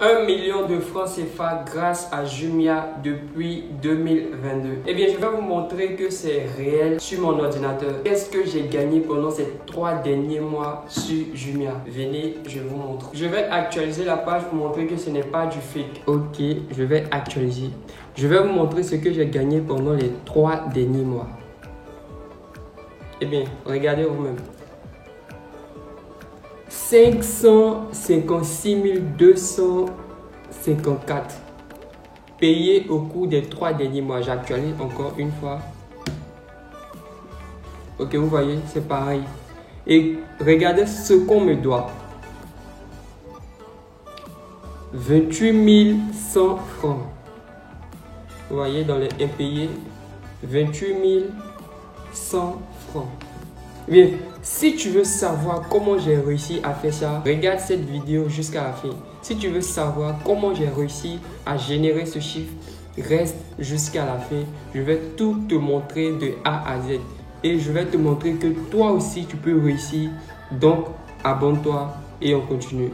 1 million de francs CFA grâce à Jumia depuis 2022. Eh bien, je vais vous montrer que c'est réel sur mon ordinateur. Qu'est-ce que j'ai gagné pendant ces 3 derniers mois sur Jumia? Venez, je vous montre. Je vais actualiser la page pour montrer que ce n'est pas du fake. Ok, je vais actualiser. Je vais vous montrer ce que j'ai gagné pendant les 3 derniers mois. Eh bien, regardez vous-même. 556 254 payés au cours des 3 derniers mois. J'actualise encore une fois. Ok, vous voyez, c'est pareil. Et regardez ce qu'on me doit. 28 100 francs. Vous voyez, dans les impayés, 28 100 francs. Bien, si tu veux savoir comment j'ai réussi à faire ça, regarde cette vidéo jusqu'à la fin. Si tu veux savoir comment j'ai réussi à générer ce chiffre, reste jusqu'à la fin. Je vais tout te montrer de A à Z. Et je vais te montrer que toi aussi tu peux réussir. Donc, abonne-toi et on continue.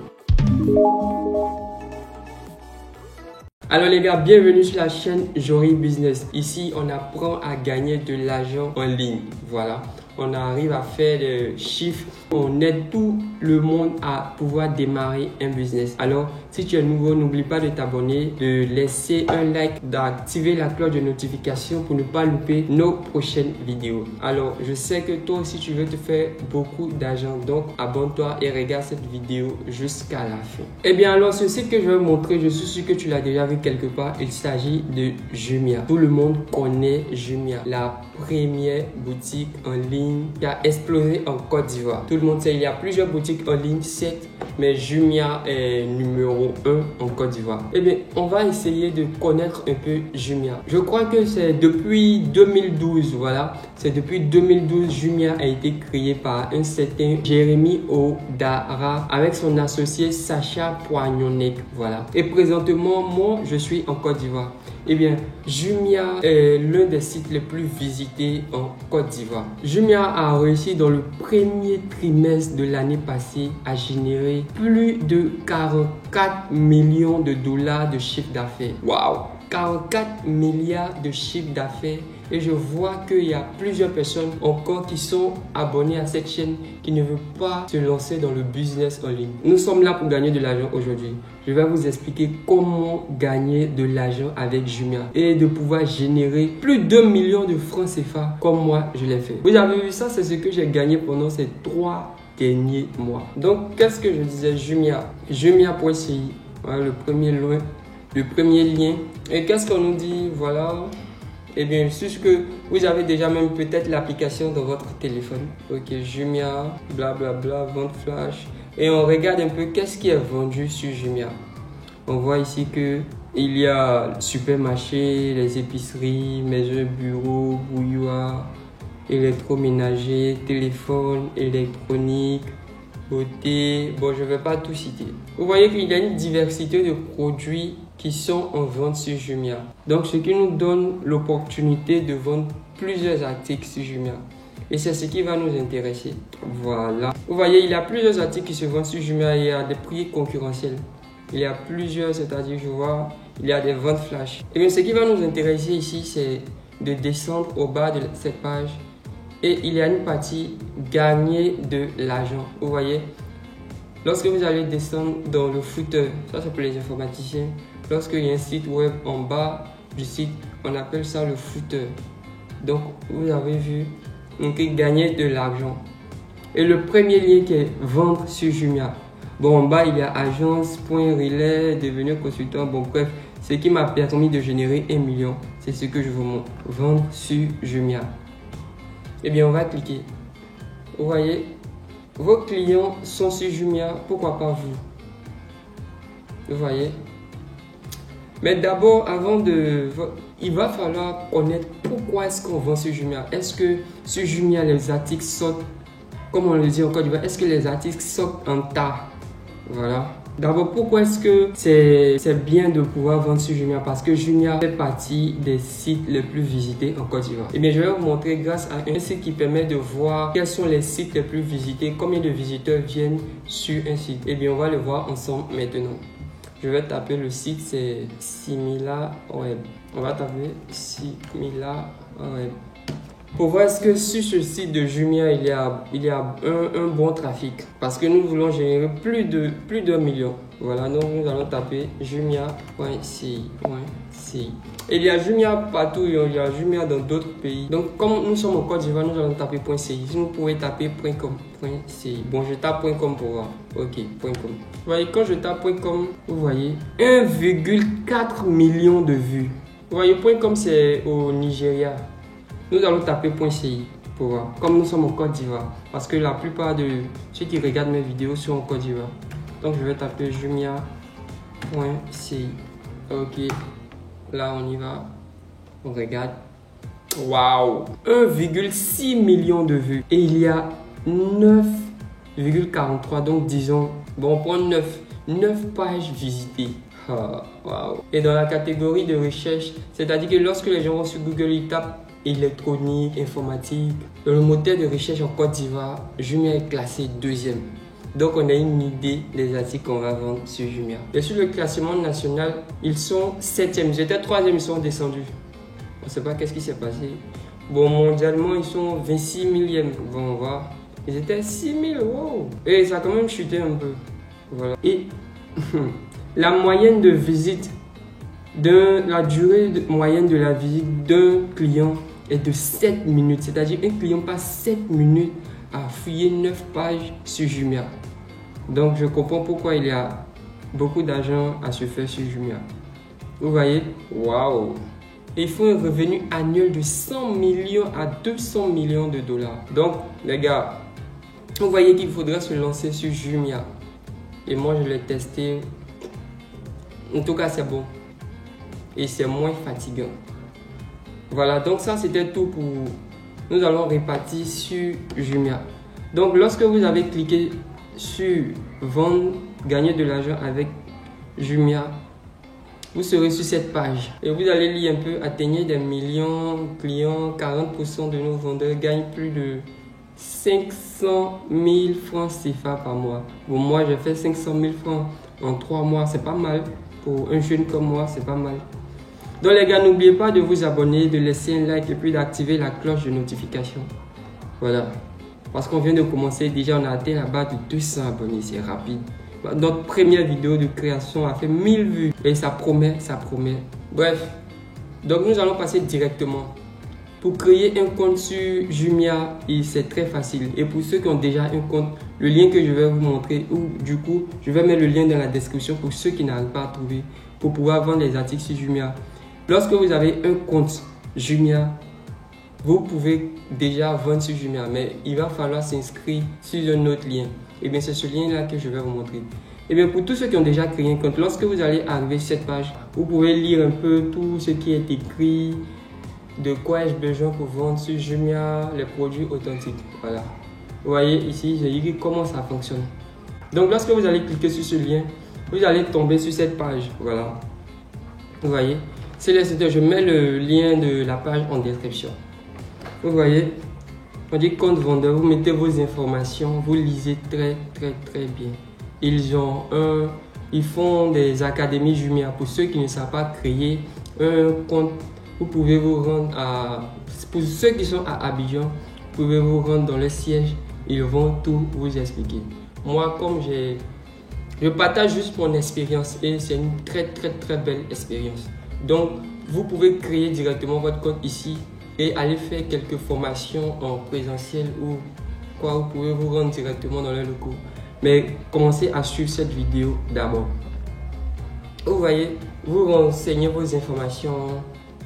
Alors les gars, bienvenue sur la chaîne Jory Business. Ici, on apprend à gagner de l'argent en ligne. Voilà, on arrive à faire des chiffres. On aide tout le monde à pouvoir démarrer un business. Alors, si tu es nouveau, n'oublie pas de t'abonner, de laisser un like, d'activer la cloche de notification pour ne pas louper nos prochaines vidéos. Alors, je sais que toi aussi, tu veux te faire beaucoup d'argent. Donc, abonne-toi et regarde cette vidéo jusqu'à la fin. Eh bien, alors, ce site que je vais vous montrer, je suis sûr que tu l'as déjà vu quelque part. Il s'agit de Jumia. Tout le monde connaît Jumia, la première boutique en ligne qui a explosé en Côte d'Ivoire. Tout le monde sait, il y a plusieurs boutiques en ligne, certes, mais Jumia est numéro 1 en Côte d'Ivoire. Eh bien, on va essayer de connaître un peu Jumia. Je crois que c'est depuis 2012, voilà. C'est depuis 2012, Jumia a été créé par un certain Jérémy Odara avec son associé Sacha Poignonek, voilà. Et présentement, moi, je suis en Côte d'Ivoire. Eh bien, Jumia est l'un des sites les plus visités en Côte d'Ivoire. Jumia a réussi dans le premier trimestre de l'année passée à générer plus de 44 millions de dollars de chiffre d'affaires. Waouh! 44 milliards de chiffre d'affaires. Et je vois qu'il y a plusieurs personnes encore qui sont abonnées à cette chaîne qui ne veulent pas se lancer dans le business en ligne. Nous sommes là pour gagner de l'argent aujourd'hui. Je vais vous expliquer comment gagner de l'argent avec Jumia et de pouvoir générer plus d'1 million de francs CFA comme moi je l'ai fait. Vous avez vu ça, c'est ce que j'ai gagné pendant ces 3 derniers mois. Donc, qu'est-ce que je disais? Jumia. Jumia.ci. Voilà le premier lien. Et qu'est-ce qu'on nous dit? Voilà. Eh bien, je suis sûr que vous avez déjà même peut-être l'application dans votre téléphone. Ok, Jumia, blablabla, vente flash. Et on regarde un peu qu'est-ce qui est vendu sur Jumia. On voit ici que il y a supermarché, les épiceries, maisons, bureaux, bouilloire, électroménager, téléphone, électronique, beauté. Bon, je ne vais pas tout citer. Vous voyez qu'il y a une diversité de produits qui sont en vente sur Jumia. Donc, ce qui nous donne l'opportunité de vendre plusieurs articles sur Jumia. Et c'est ce qui va nous intéresser. Voilà. Vous voyez, il y a plusieurs articles qui se vendent sur Jumia. Il y a des prix concurrentiels. Il y a plusieurs, c'est-à-dire, je vois, il y a des ventes flash. Et bien, ce qui va nous intéresser ici, c'est de descendre au bas de cette page. Et il y a une partie gagner de l'argent. Vous voyez, lorsque vous allez descendre dans le footer, ça c'est pour les informaticiens. Lorsqu'il y a un site web en bas du site, on appelle ça le footer. Donc, vous avez vu, donc gagner de l'argent. Et le premier lien qui est vendre sur Jumia. Bon, en bas, il y a agence.relais, devenir consultant. Bon, bref, ce qui m'a permis de générer 1 million, c'est ce que je vous montre. Vendre sur Jumia. Eh bien, on va cliquer. Vous voyez, vos clients sont sur Jumia, pourquoi pas vous? Vous voyez? Mais d'abord, il va falloir connaître pourquoi est-ce qu'on vend sur Jumia. Est-ce que sur Jumia, les articles sortent, comme on le dit encore, est-ce que les articles sortent en tas? Voilà. D'abord, pourquoi est-ce que c'est bien de pouvoir vendre sur Jumia? Parce que Jumia fait partie des sites les plus visités en Côte d'Ivoire. Et bien, je vais vous montrer grâce à un site qui permet de voir quels sont les sites les plus visités, combien de visiteurs viennent sur un site. Et bien, on va le voir ensemble maintenant. Je vais taper le site, c'est SimilarWeb. On va taper SimilarWeb. Pour voir est-ce que sur ce site de Jumia, il y a un bon trafic. Parce que nous voulons générer plus d'1 million. Voilà, donc nous allons taper jumia.ci. Et il y a Jumia partout, il y a Jumia dans d'autres pays. Donc comme nous sommes au Côte d'Ivoire, nous allons taper .ci. Si vous pouvez taper .com.ci. Bon, je tape .com pour voir. Ok, .com. Vous voyez, quand je tape .com, vous voyez 1,4 million de vues. Vous voyez, .com c'est au Nigeria. Nous allons taper .ci pour voir. Comme nous sommes au Côte d'Ivoire. Parce que la plupart de ceux qui regardent mes vidéos sont au Côte d'Ivoire. Donc je vais taper jumia.ci. Ok. Là on y va. On regarde. Waouh! 1,6 million de vues. Et il y a 9,43. Donc disons. Bon, on prend 9 pages visitées. Waouh! Et dans la catégorie de recherche, c'est-à-dire que lorsque les gens vont sur Google, ils tapent électronique, informatique. Dans le moteur de recherche en Côte d'Ivoire, Jumia est classé 2e. Donc on a une idée des articles qu'on va vendre sur Jumia. Et sur le classement national, ils sont 7e. Ils étaient 3e, ils sont descendus. On ne sait pas qu'est-ce qui s'est passé. Bon, mondialement, ils sont 26 millième. Bon, on va voir. Ils étaient 6000. Wow. Et ça a quand même chuté un peu. Voilà. Et la moyenne de visite, la durée moyenne de la visite d'un client est de 7 minutes. C'est-à-dire qu'un client passe 7 minutes à fouiller 9 pages sur Jumia. Donc je comprends pourquoi il y a beaucoup d'argent à se faire sur Jumia. Vous voyez? Waouh! Il faut un revenu annuel de 100 millions à 200 millions de dollars. Donc les gars, vous voyez qu'il faudrait se lancer sur Jumia. Et moi je l'ai testé. En tout cas c'est bon. Et c'est moins fatigant. Voilà, donc ça c'était tout pour... Nous allons répartir sur Jumia. Donc lorsque vous avez cliqué sur vendre, gagner de l'argent avec Jumia, vous serez sur cette page. Et vous allez lire un peu, atteignez des millions de clients, 40% de nos vendeurs gagnent plus de 500 000 francs CFA par mois. Bon, moi j'ai fait 500 000 francs en 3 mois, c'est pas mal. Pour un jeune comme moi, c'est pas mal. Donc les gars, n'oubliez pas de vous abonner, de laisser un like et puis d'activer la cloche de notification. Voilà. Parce qu'on vient de commencer, déjà on a atteint la barre de 200 abonnés, c'est rapide. Notre première vidéo de création a fait 1000 vues et ça promet, ça promet. Bref, donc nous allons passer directement. Pour créer un compte sur Jumia, c'est très facile. Et pour ceux qui ont déjà un compte, le lien que je vais vous montrer, ou du coup, je vais mettre le lien dans la description pour ceux qui n'arrivent pas à trouver, pour pouvoir vendre les articles sur Jumia. Lorsque vous avez un compte Jumia, vous pouvez déjà vendre sur Jumia, mais il va falloir s'inscrire sur un autre lien. Et bien c'est ce lien-là que je vais vous montrer. Et bien pour tous ceux qui ont déjà créé un compte, lorsque vous allez arriver sur cette page, vous pouvez lire un peu tout ce qui est écrit, de quoi ai-je besoin pour vendre sur Jumia, les produits authentiques. Voilà. Vous voyez ici, j'ai écrit comment ça fonctionne. Donc lorsque vous allez cliquer sur ce lien, vous allez tomber sur cette page. Voilà. Vous voyez. Je mets le lien de la page en description. Vous voyez, on dit compte vendeur, vous mettez vos informations, vous lisez très bien. Ils font des académies Jumia. Pour ceux qui ne savent pas créer un compte, vous pouvez vous rendre pour ceux qui sont à Abidjan, vous pouvez vous rendre dans le siège, ils vont tout vous expliquer. Moi, comme je partage juste mon expérience et c'est une très belle expérience. Donc, vous pouvez créer directement votre compte ici et aller faire quelques formations en présentiel ou quoi. Vous pouvez vous rendre directement dans les locaux. Mais commencez à suivre cette vidéo d'abord. Vous voyez, vous renseignez vos informations,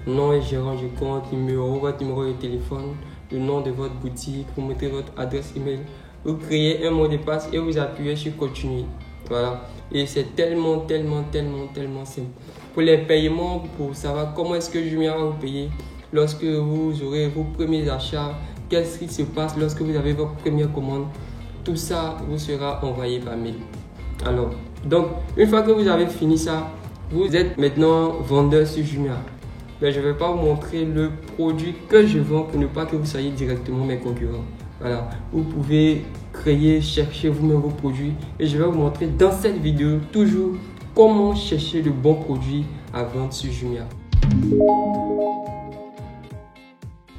nom et gérant du compte, votre numéro de téléphone, le nom de votre boutique, vous mettez votre adresse email, vous créez un mot de passe et vous appuyez sur continuer. Voilà. Et c'est tellement simple. Pour les paiements, pour savoir comment est-ce que Jumia va vous payer lorsque vous aurez vos premiers achats, qu'est-ce qui se passe lorsque vous avez votre première commande, tout ça vous sera envoyé par mail. Alors, donc, une fois que vous avez fini ça, vous êtes maintenant vendeur sur Jumia. Mais je ne vais pas vous montrer le produit que je vends pour ne pas que vous soyez directement mes concurrents. Voilà, vous pouvez créer, chercher vous-même vos produits et je vais vous montrer dans cette vidéo toujours comment chercher le bon produit à vendre sur Jumia.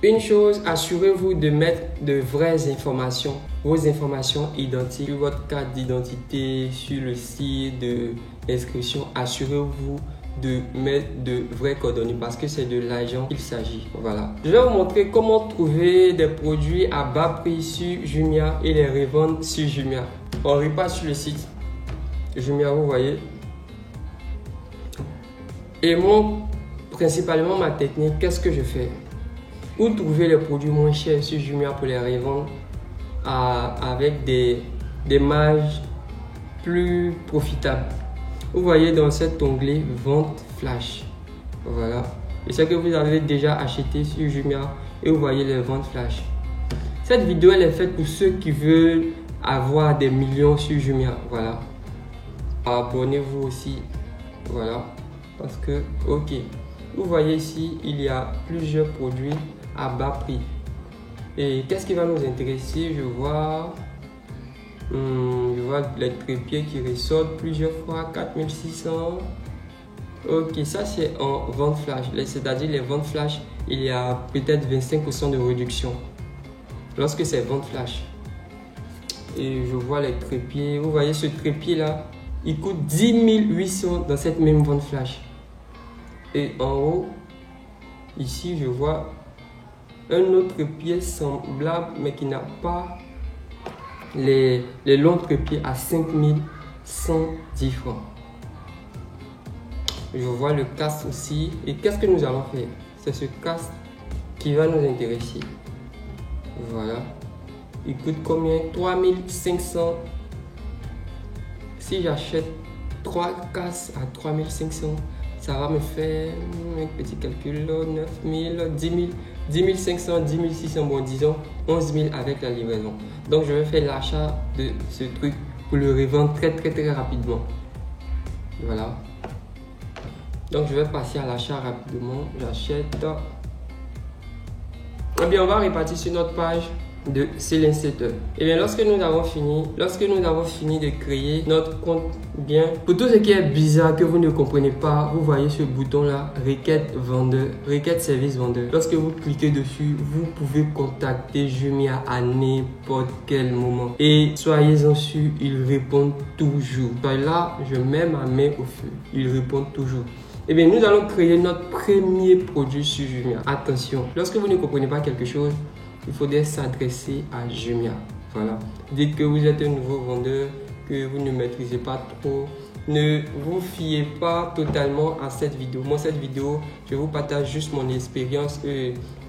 Une chose, assurez-vous de mettre de vraies informations, vos informations identiques sur votre carte d'identité, sur le site de l'inscription. Assurez-vous de mettre de vraies coordonnées parce que c'est de l'argent qu'il s'agit. Voilà. Je vais vous montrer comment trouver des produits à bas prix sur Jumia et les revendre sur Jumia. On repasse sur le site Jumia, vous voyez. Et moi, principalement ma technique, qu'est-ce que je fais? Où trouver les produits moins chers sur Jumia pour les revendre avec des marges plus profitables. Vous voyez dans cet onglet vente flash. Voilà. Et c'est que vous avez déjà acheté sur Jumia et vous voyez les ventes flash. Cette vidéo elle est faite pour ceux qui veulent avoir des millions sur Jumia. Voilà. Abonnez-vous aussi. Voilà. Parce que, ok. Vous voyez ici, il y a plusieurs produits à bas prix. Et qu'est-ce qui va nous intéresser? Je vois les trépieds qui ressortent plusieurs fois, 4600. Ok, ça c'est en vente flash. C'est-à-dire les ventes flash, il y a peut-être 25% de réduction lorsque c'est vente flash. Et je vois les trépieds. Vous voyez ce trépied là, il coûte 10 800 dans cette même vente flash. Et en haut, ici, je vois un autre pièce semblable, mais qui n'a pas les longs trépieds à 5110 francs. Je vois le casque aussi. Et qu'est-ce que nous allons faire? C'est ce casque qui va nous intéresser. Voilà. Il coûte combien? 3500. Si j'achète 3 casques à 3500, ça va me faire un petit calcul, 9000, 10 500, 10 600, bon disons 11 000 avec la livraison. Donc je vais faire l'achat de ce truc pour le revendre très rapidement. Voilà. Donc je vais passer à l'achat rapidement. J'achète. Et bien on va repartir sur notre page de Selling Setup. Et bien lorsque nous avons fini de créer notre compte, bien pour tout ce qui est bizarre que vous ne comprenez pas, vous voyez ce bouton là, requête vendeur, requête service vendeur. Lorsque vous cliquez dessus, vous pouvez contacter Jumia à n'importe quel moment et soyez-en sûr, ils répondent toujours. Là, je mets ma main au feu, ils répondent toujours. Eh bien, nous allons créer notre premier produit sur Jumia. Attention, lorsque vous ne comprenez pas quelque chose, il faudrait s'adresser à Jumia. Voilà. Dites que vous êtes un nouveau vendeur, que vous ne maîtrisez pas trop. Ne vous fiez pas totalement à cette vidéo. Moi, cette vidéo, je vous partage juste mon expérience,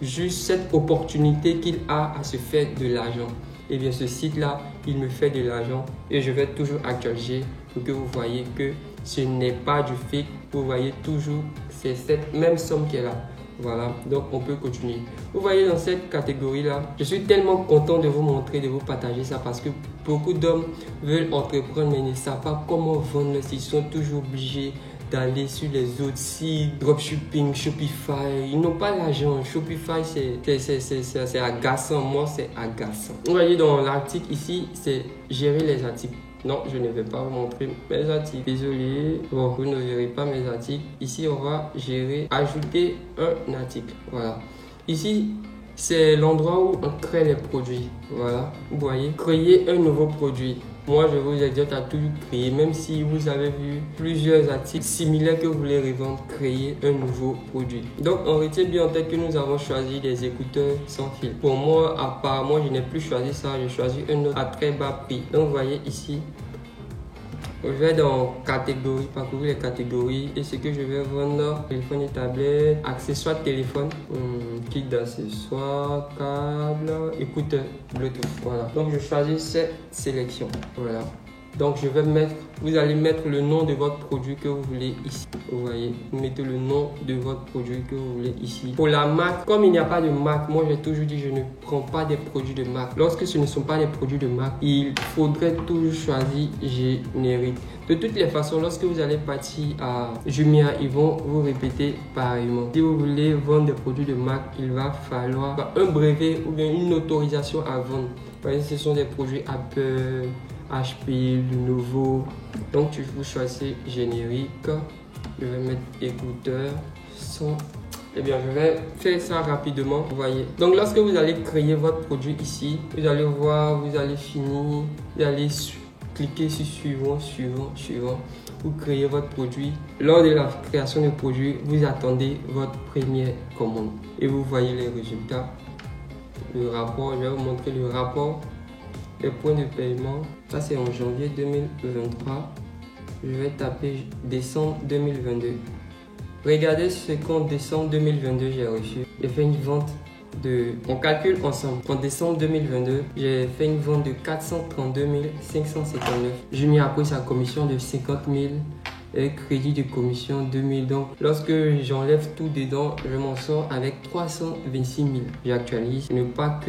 juste cette opportunité qu'il a à se faire de l'argent. Et bien, ce site-là, il me fait de l'argent et je vais toujours actualiser pour que vous voyez que ce n'est pas du fake. Vous voyez toujours, c'est cette même somme qui est là. Voilà, donc on peut continuer. Vous voyez dans cette catégorie-là, je suis tellement content de vous montrer, de vous partager ça parce que beaucoup d'hommes veulent entreprendre mais ne savent pas comment vendre. Ils sont toujours obligés d'aller sur les autres sites, dropshipping, Shopify. Ils n'ont pas l'argent. Shopify, c'est agaçant. Moi, c'est agaçant. Vous voyez dans l'article ici, c'est gérer les articles. Non, je ne vais pas vous montrer mes articles. Désolé. Bon, vous ne verrez pas mes articles. Ici, on va gérer, ajouter un article. Voilà. Ici, c'est l'endroit où on crée les produits. Voilà. Vous voyez, créer un nouveau produit. Moi, je vous exhorte à toujours créer, même si vous avez vu plusieurs articles similaires que vous voulez revendre, créer un nouveau produit. Donc, on retient bien en tête que nous avons choisi des écouteurs sans fil. Pour moi, apparemment, je n'ai plus choisi ça, j'ai choisi un autre à très bas prix. Donc, vous voyez ici, je vais dans catégorie, parcourir les catégories et ce que je vais vendre, téléphone et tablette, accessoires téléphone, kit d'accessoires, câble, écouteurs, Bluetooth. Voilà. Donc je choisis cette sélection. Voilà. Donc je vais mettre, vous allez mettre le nom de votre produit que vous voulez ici. Vous voyez, vous mettez le nom de votre produit que vous voulez ici. Pour la marque, comme il n'y a pas de marque, moi j'ai toujours dit je ne prends pas des produits de marque. Lorsque ce ne sont pas des produits de marque, il faudrait toujours choisir générique. De toutes les façons, lorsque vous allez partir à Jumia, ils vont vous répéter pareillement. Si vous voulez vendre des produits de marque, il va falloir un brevet ou bien une autorisation à vendre. Vous voyez, ce sont des produits Apple, HP, Lenovo. Donc vous choisissez générique. Je vais mettre écouteurs, son. Eh bien, je vais faire ça rapidement, vous voyez. Donc, lorsque vous allez créer votre produit ici, vous allez voir, vous allez finir, vous allez cliquer sur suivant, suivant, suivant. Vous créez votre produit. Lors de la création du produit, vous attendez votre première commande et vous voyez les résultats. Le rapport, je vais vous montrer le rapport des points de paiement. Ça, c'est en janvier 2023. Je vais taper décembre 2022. Regardez ce qu'en décembre 2022 j'ai reçu. J'ai fait une vente de... On calcule ensemble. En décembre 2022, j'ai fait une vente de 432 559. J'ai mis après sa commission de 50 000 et crédit de commission 2000. Donc, lorsque j'enlève tout dedans, je m'en sors avec 326 000. J'actualise. Ne pas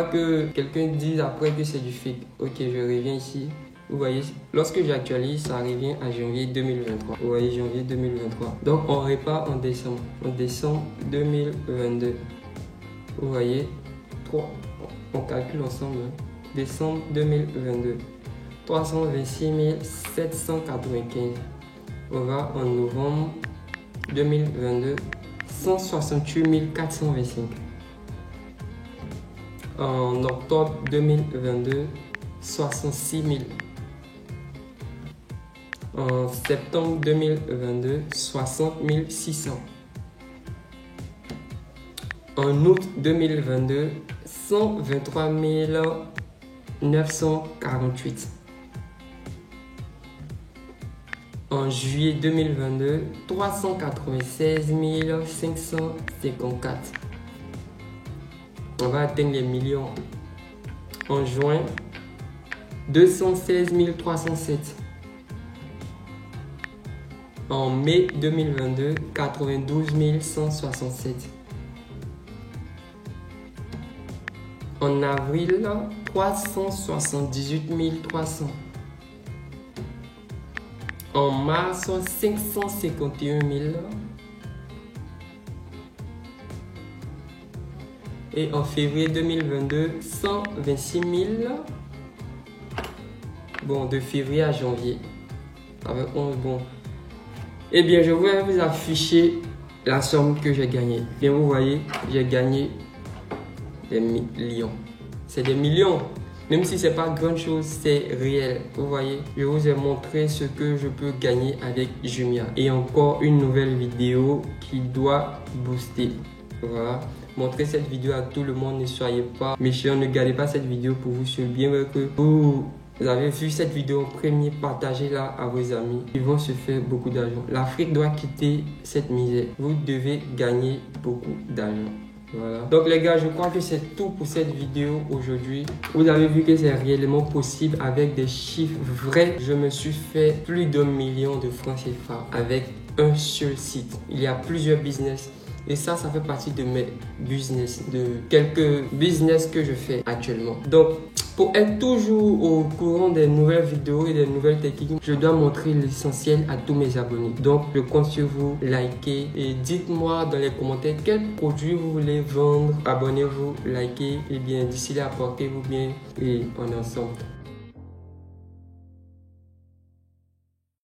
que quelqu'un dise après que c'est du fake. Ok, je reviens ici. Vous voyez, lorsque j'actualise, ça revient à janvier 2023. Vous voyez, janvier 2023. Donc, on repart en décembre. En décembre 2022. Vous voyez, 3. On calcule ensemble. Décembre 2022. 326 795. On va en novembre 2022. 168 425. En octobre 2022. 66 000. En septembre 2022, 60 600. En août 2022, 123 948. En juillet 2022, 396 554. On va atteindre les millions. En juin, 216 307. En mai 2022, 92 167. En avril, 378 300. En mars, 551 000. Et en février 2022, 126 000. Bon, de février à janvier. Avec 11, bon. Eh bien, je vais vous afficher la somme que j'ai gagnée. Bien, vous voyez, j'ai gagné des millions. C'est des millions. Même si c'est pas grand chose, c'est réel. Vous voyez, je vous ai montré ce que je peux gagner avec Jumia. Et encore une nouvelle vidéo qui doit booster. Voilà. Montrez cette vidéo à tout le monde. Ne soyez pas méchants. Ne gardez pas cette vidéo pour vous seul. Bien que vous avez vu cette vidéo en premier, partagez-la à vos amis. Ils vont se faire beaucoup d'argent. L'Afrique doit quitter cette misère. Vous devez gagner beaucoup d'argent. Voilà. Donc les gars, je crois que c'est tout pour cette vidéo aujourd'hui. Vous avez vu que c'est réellement possible avec des chiffres vrais. Je me suis fait plus d'1 million de francs CFA avec un seul site. Il y a plusieurs business. Et ça fait partie de mes business, de quelques business que je fais actuellement. Donc, pour être toujours au courant des nouvelles vidéos et des nouvelles techniques, je dois montrer l'essentiel à tous mes abonnés. Donc, je compte sur vous, likez et dites-moi dans les commentaires quel produit vous voulez vendre. Abonnez-vous, likez et bien d'ici là, portez-vous bien et on est ensemble.